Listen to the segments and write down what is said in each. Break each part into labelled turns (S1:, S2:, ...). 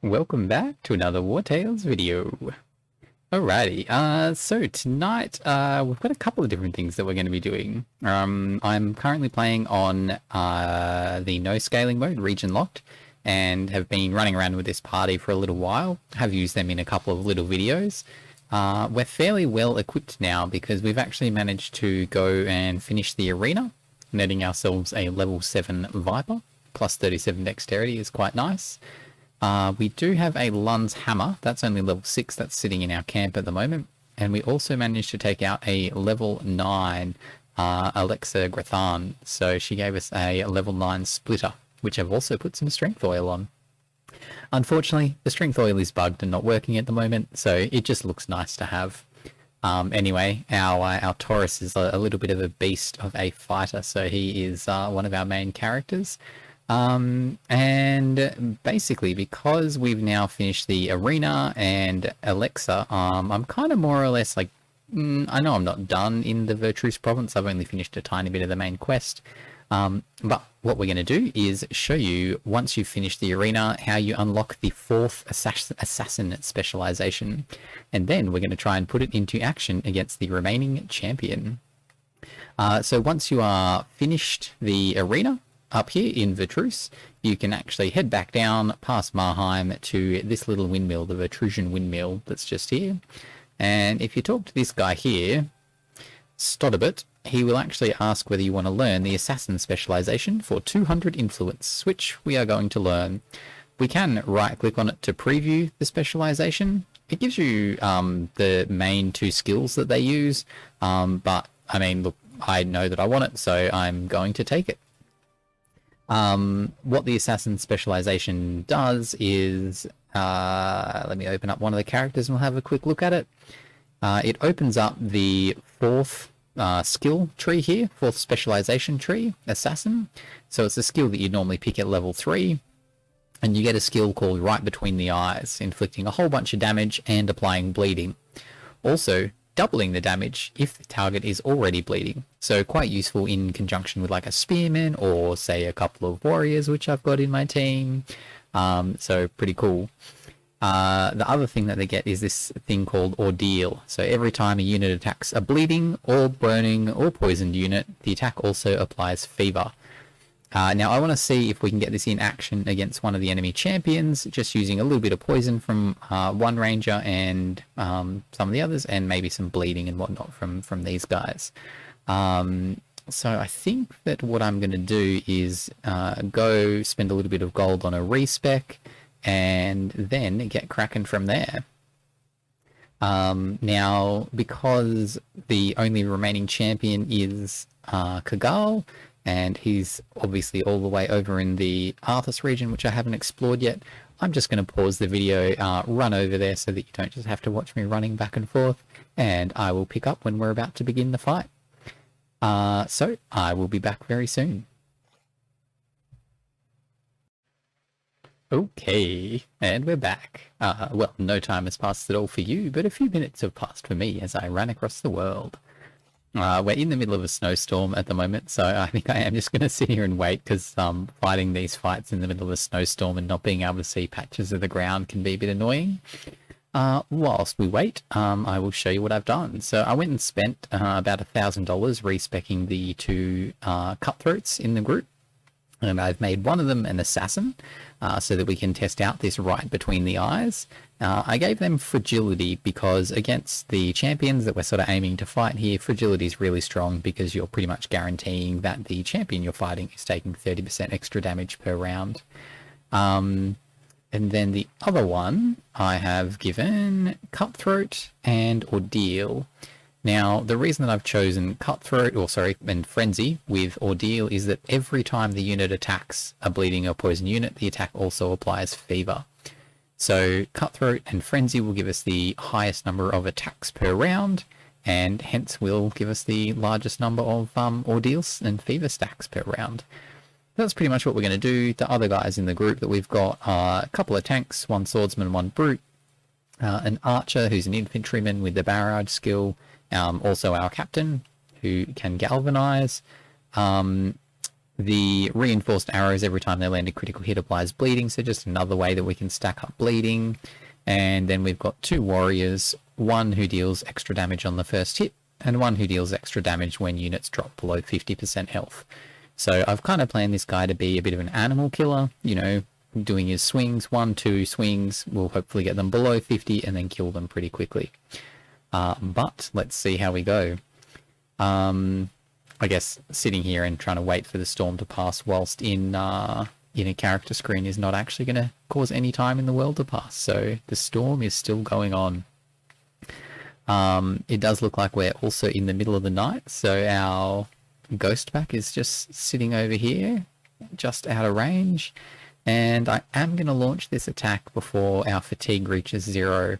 S1: Welcome back to another Wartales video. Alrighty, so tonight we've got a couple of different things that we're going to be doing. I'm currently playing on the no scaling mode, region locked, and have been running around with this party for a little while. Have used them in a couple of little videos. We're fairly well equipped now because we've actually managed to go and finish the arena, netting ourselves a level 7 Viper, plus 37 dexterity is quite nice. We do have a Lun's Hammer, that's only level 6, that's sitting in our camp at the moment. And we also managed to take out a level 9 Alexa Grathan, so she gave us a level 9 Splitter, which I've also put some strength oil on. Unfortunately, the strength oil is bugged and not working at the moment, so it just looks nice to have. Anyway, our Taurus is a little bit of a beast of a fighter, so he is one of our main characters. And basically, because we've now finished the arena and Alexa, I'm kind of more or less like, I know I'm not done in the Wartales province. I've only finished a tiny bit of the main quest. But what we're going to do is show you, once you've finished the arena, how you unlock the 4th assassinate specialization. And then we're going to try and put it into action against the remaining champion. So once you are finished the arena, up here in Wartales, you can actually head back down past Marheim to this little windmill, the Wartrusian windmill that's just here. And if you talk to this guy here, Stodderbert, he will actually ask whether you want to learn the assassin specialization for 200 influence, which we are going to learn. We can right click on it to preview the specialization. It gives you the main 2 skills that they use, but I mean, look, I know that I want it, so I'm going to take it. What the assassin specialization does is, let me open up one of the characters and we'll have a quick look at it. It opens up the 4th skill tree here, 4th specialization tree, assassin. So it's a skill that you normally pick at level 3, and you get a skill called right between the eyes, inflicting a whole bunch of damage and applying bleeding. Also, doubling the damage if the target is already bleeding. So quite useful in conjunction with like a spearman or say a couple of warriors, which I've got in my team. So pretty cool. The other thing that they get is this thing called ordeal. So every time a unit attacks a bleeding or burning or poisoned unit, the attack also applies fever. Now I want to see if we can get this in action against one of the enemy champions, just using a little bit of poison from one ranger and some of the others, and maybe some bleeding and whatnot from these guys. So I think that what I'm going to do is go spend a little bit of gold on a respec and then get cracking from there. Now, because the only remaining champion is Kagal, and he's obviously all the way over in the Arthas region, which I haven't explored yet, I'm just going to pause the video, run over there so that you don't just have to watch me running back and forth, and I will pick up when we're about to begin the fight. So I will be back very soon. Okay, and we're back. Well, no time has passed at all for you, but a few minutes have passed for me as I ran across the world. We're in the middle of a snowstorm at the moment, so I think I am just going to sit here and wait, because fighting these fights in the middle of a snowstorm and not being able to see patches of the ground can be a bit annoying. Whilst we wait, I will show you what I've done. So I went and spent about $1,000 respecking the 2 cutthroats in the group, and I've made one of them an assassin, so that we can test out this right between the eyes. I gave them fragility because against the champions that we're sort of aiming to fight here, fragility is really strong because you're pretty much guaranteeing that the champion you're fighting is taking 30% extra damage per round. And then the other one I have given Cutthroat and Ordeal. Now, the reason that I've chosen Cutthroat, and Frenzy with Ordeal is that every time the unit attacks a bleeding or poison unit, the attack also applies fever. So Cutthroat and Frenzy will give us the highest number of attacks per round, and hence will give us the largest number of Ordeals and fever stacks per round. That's pretty much what we're going to do. The other guys in the group that we've got are a couple of tanks, 1 swordsman, 1 brute, an archer who's an infantryman with the barrage skill, also our captain who can galvanize, The reinforced arrows every time they land a critical hit applies bleeding, so just another way that we can stack up bleeding. And then we've got 2 warriors, one who deals extra damage on the first hit, and one who deals extra damage when units drop below 50% health. So I've kind of planned this guy to be a bit of an animal killer, you know, doing his swings, 1-2 swings, will hopefully get them below 50 and then kill them pretty quickly. But let's see how we go. I guess sitting here and trying to wait for the storm to pass whilst in a character screen is not actually going to cause any time in the world to pass. So the storm is still going on. It does look like we're also in the middle of the night. So our ghost pack is just sitting over here, just out of range. And I am going to launch this attack before our fatigue reaches 0.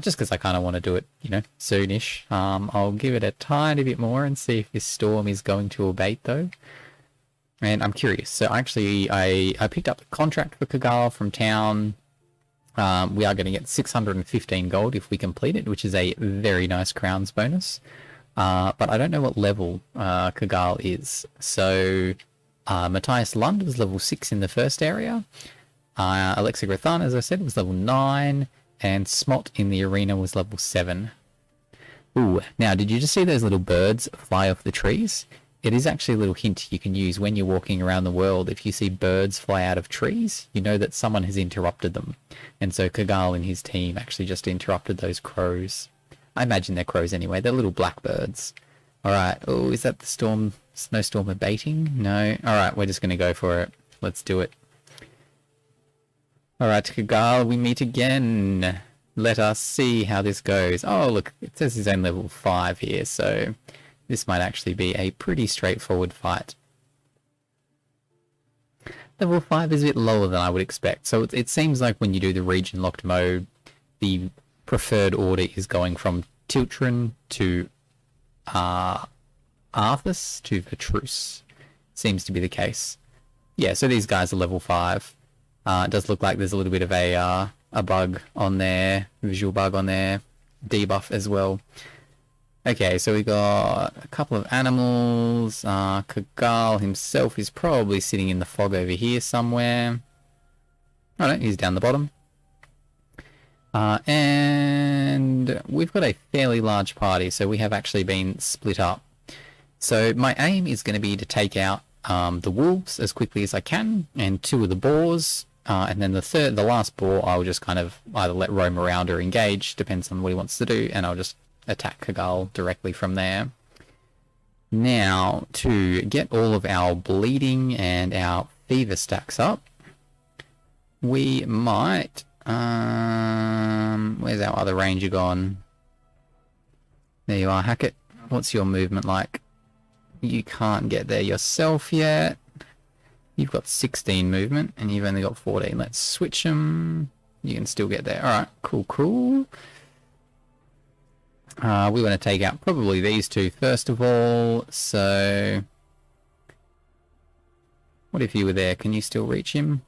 S1: Just because I kind of want to do it, you know, soonish. I'll give it a tiny bit more and see if this storm is going to abate, though. And I'm curious. So actually, I picked up the contract for Kagal from town. We are going to get 615 gold if we complete it, which is a very nice crowns bonus. But I don't know what level Kagal is. So Matthias Lund was level 6 in the first area. Alexa Grathan, as I said, was level 9. And Smot in the arena was level 7. Ooh, now did you just see those little birds fly off the trees? It is actually a little hint you can use when you're walking around the world. If you see birds fly out of trees, you know that someone has interrupted them. And so Kagal and his team actually just interrupted those crows. I imagine they're crows anyway. They're little black birds. Alright, oh, is that the snowstorm abating? No. Alright, we're just going to go for it. Let's do it. Alright, Kagal, we meet again. Let us see how this goes. Oh, look, it says he's on level 5 here, so this might actually be a pretty straightforward fight. Level 5 is a bit lower than I would expect, so it seems like when you do the region-locked mode, the preferred order is going from Tiltrin to Arthas to Petrus. Seems to be the case. Yeah, so these guys are level 5. It does look like there's a little bit of a bug on there, visual bug on there, debuff as well. Okay, so we got a couple of animals. Kagal himself is probably sitting in the fog over here somewhere. Oh no, he's down the bottom. And we've got a fairly large party, so we have actually been split up. So my aim is going to be to take out the wolves as quickly as I can, and 2 of the boars. And then the last boar, I'll just kind of either let roam around or engage, depends on what he wants to do, and I'll just attack Kagal directly from there. Now, to get all of our bleeding and our fever stacks up, we might... where's our other ranger gone? There you are, Hackett. What's your movement like? You can't get there yourself yet. You've got 16 movement, and you've only got 14. Let's switch them. You can still get there. Alright, cool. We want to take out probably these 2 first of all. So, what if you were there? Can you still reach him?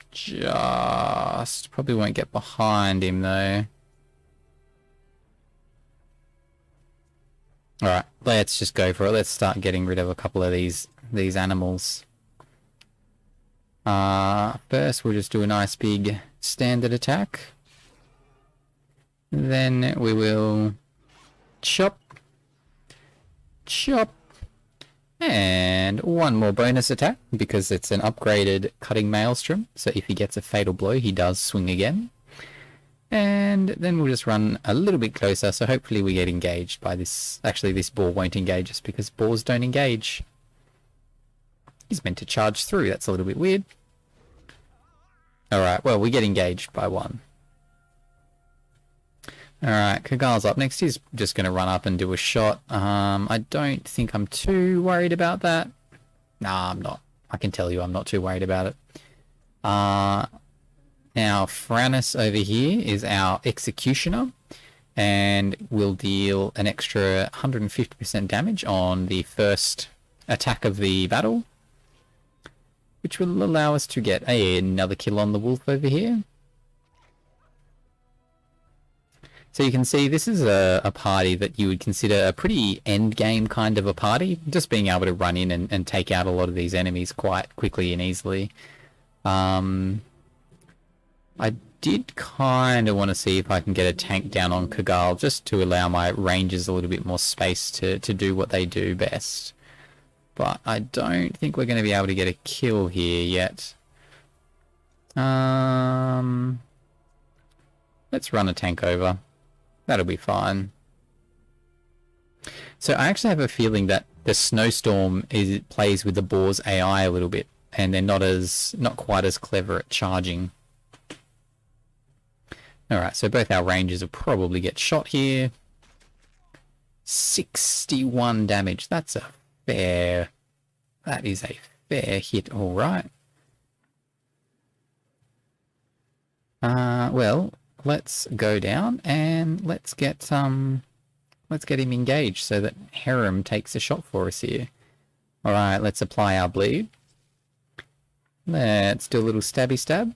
S1: Just probably won't get behind him though. Alright, let's just go for it. Let's start getting rid of a couple of these animals. First we'll just do a nice big standard attack. Then we will chop, and one more bonus attack because it's an upgraded cutting maelstrom. So if he gets a fatal blow, he does swing again. And then we'll just run a little bit closer, so hopefully we get engaged by this. Actually, this boar won't engage us because boars don't engage. He's meant to charge through. That's a little bit weird. Alright, well, we get engaged by 1. Alright, Kagal's up next. He's just going to run up and do a shot. I don't think I'm too worried about that. Nah, I'm not. I can tell you I'm not too worried about it. Now, Franus over here is our executioner, and will deal an extra 150% damage on the first attack of the battle, which will allow us to get another kill on the wolf over here. So you can see this is a party that you would consider a pretty end game kind of a party. Just being able to run in and take out a lot of these enemies quite quickly and easily. I did kind of want to see if I can get a tank down on Kagal just to allow my rangers a little bit more space to do what they do best. But I don't think we're going to be able to get a kill here yet. Let's run a tank over. That'll be fine. So I actually have a feeling that the snowstorm plays with the boar's AI a little bit, and they're not quite as clever at charging. Alright, so both our rangers will probably get shot here. 61 damage. That is a fair hit, alright. Well, let's go down and let's get him engaged so that Harem takes a shot for us here. Alright, let's apply our bleed. Let's do a little stabby stab.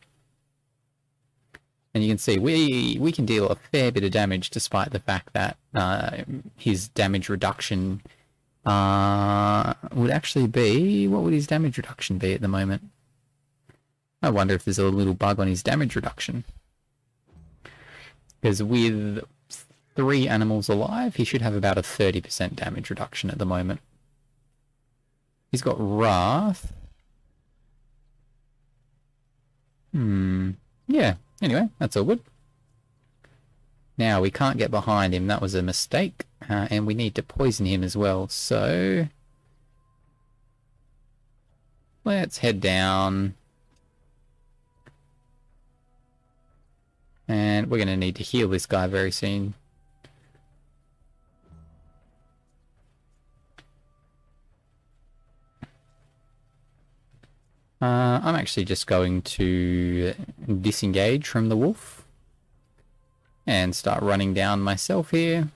S1: And you can see we can deal a fair bit of damage despite the fact that his damage reduction would actually be... What would his damage reduction be at the moment? I wonder if there's a little bug on his damage reduction. Because with 3 animals alive, he should have about a 30% damage reduction at the moment. He's got Wrath. Yeah, anyway, that's all good. Now, we can't get behind him. That was a mistake. And we need to poison him as well. So, let's head down. And we're going to need to heal this guy very soon. I'm actually just going to disengage from the wolf and start running down myself here.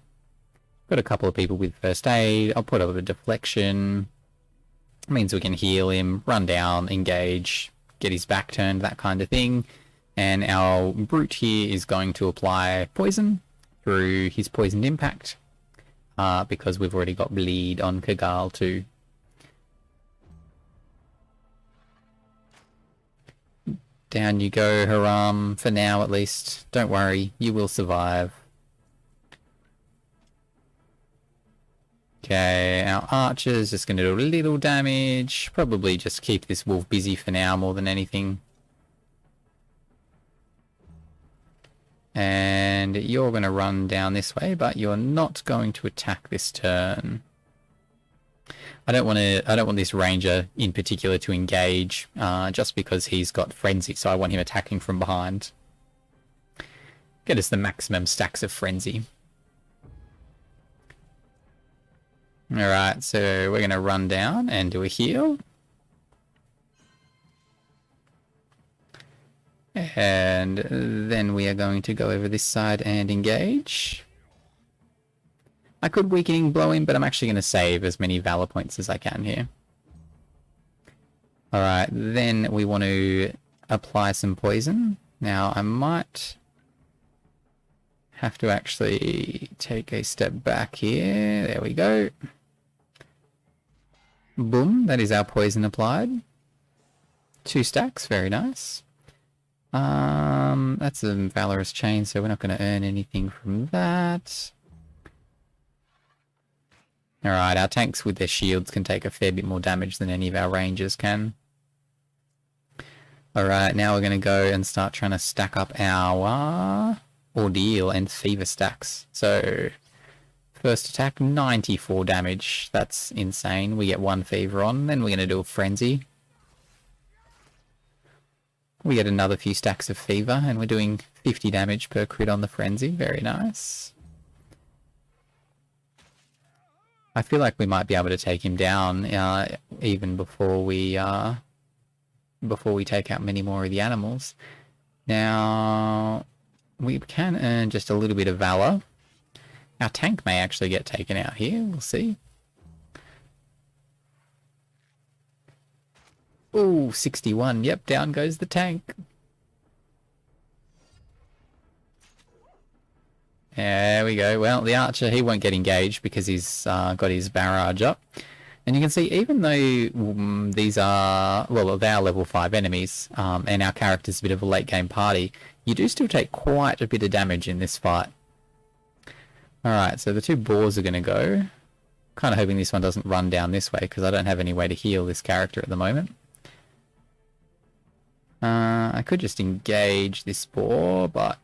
S1: Got a couple of people with first aid. I'll put up a deflection. It means we can heal him, run down, engage, get his back turned, that kind of thing. And our brute here is going to apply poison through his poisoned impact because we've already got bleed on Kagal too. Down you go, Haram, for now at least. Don't worry, you will survive. Okay, our archer's just going to do a little damage. Probably just keep this wolf busy for now more than anything. And you're going to run down this way, but you're not going to attack this turn. I don't want this ranger in particular to engage, just because he's got frenzy, so I want him attacking from behind. Get us the maximum stacks of frenzy. Alright, so we're going to run down and do a heal. And then we are going to go over this side and engage. I could weakening blow him, but I'm actually going to save as many valor points as I can here. Alright, then we want to apply some poison. Now, I might have to actually take a step back here. There we go. Boom, that is our poison applied. 2 stacks, very nice. That's a Valorous chain, so we're not going to earn anything from that. Alright, our tanks with their shields can take a fair bit more damage than any of our rangers can. Alright, now we're going to go and start trying to stack up our Ordeal and Fever stacks. So, first attack, 94 damage. That's insane. We get 1 Fever on. Then we're going to do a Frenzy. We get another few stacks of Fever, and we're doing 50 damage per crit on the Frenzy. Very nice. I feel like we might be able to take him down even before we take out many more of the animals. Now, we can earn just a little bit of Valor. Our tank may actually get taken out here. We'll see. Ooh, 61. Yep, down goes the tank. There we go. Well, the archer, he won't get engaged because he's got his barrage up. And you can see, even though these are, well, they are level 5 enemies, and our character's a bit of a late game party, you do still take quite a bit of damage in this fight. Alright, so the 2 boars are going to go. Kind of hoping this one doesn't run down this way, because I don't have any way to heal this character at the moment. I could just engage this boar, but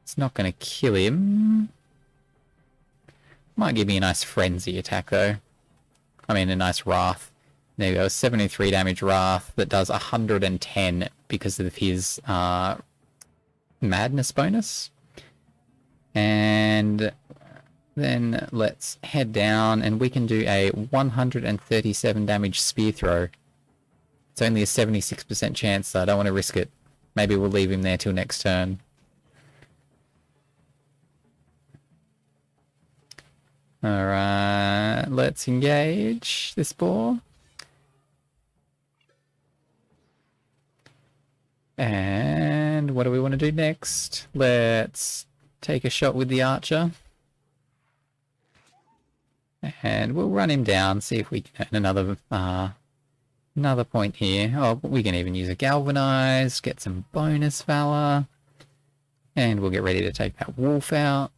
S1: it's not going to kill him. Might give me a nice frenzy attack though. I mean a nice wrath. There we go, 73 damage wrath that does 110 because of his madness bonus. And then let's head down and we can do a 137 damage spear throw. It's only a 76% chance, so I don't want to risk it. Maybe we'll leave him there till next turn. Alright, let's engage this boar. And what do we want to do next? Let's take a shot with the archer. And we'll run him down, see if we can earn another point here. Oh, we can even use a galvanize, get some bonus valor. And we'll get ready to take that wolf out.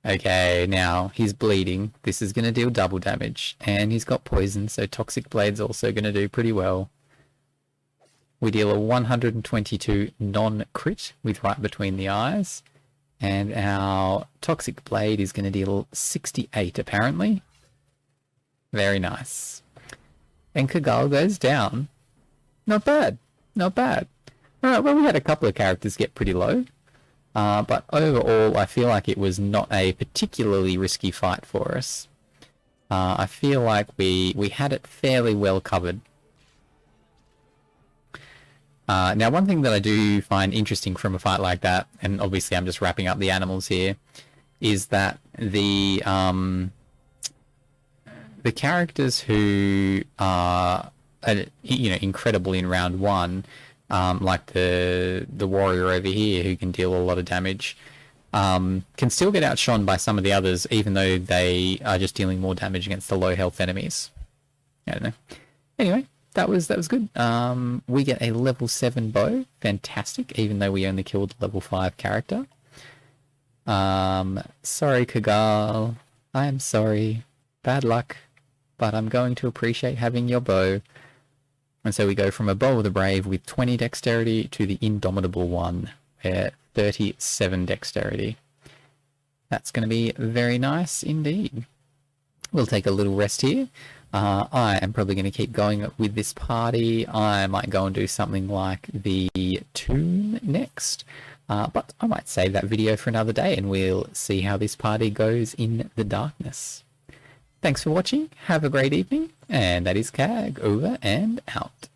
S1: Okay, now he's bleeding. This is going to deal double damage. And he's got poison, so Toxic Blade's also going to do pretty well. We deal a 122 non-crit with right between the eyes. And our Toxic Blade is going to deal 68 apparently. Very nice. And Kagal goes down. Not bad. Not bad. Alright, well we had a couple of characters get pretty low. But overall, I feel like it was not a particularly risky fight for us. I feel like we had it fairly well covered. Now, one thing that I do find interesting from a fight like that, and obviously I'm just wrapping up the animals here, is that the characters who are, incredible in round 1, like the warrior over here who can deal a lot of damage, can still get outshone by some of the others, even though they are just dealing more damage against the low health enemies. I don't know. Anyway, that was good. We get a level 7 bow. Fantastic, even though we only killed a level 5 character. Sorry, Kagal. I am sorry. Bad luck. But I'm going to appreciate having your bow. And so we go from a Bow of the Brave with 20 dexterity to the Indomitable one at 37 dexterity. That's going to be very nice indeed. We'll take a little rest here. I am probably going to keep going with this party. I might go and do something like the tomb next. But I might save that video for another day and we'll see how this party goes in the darkness. Thanks for watching. Have a great evening. And that is Kag, over and out.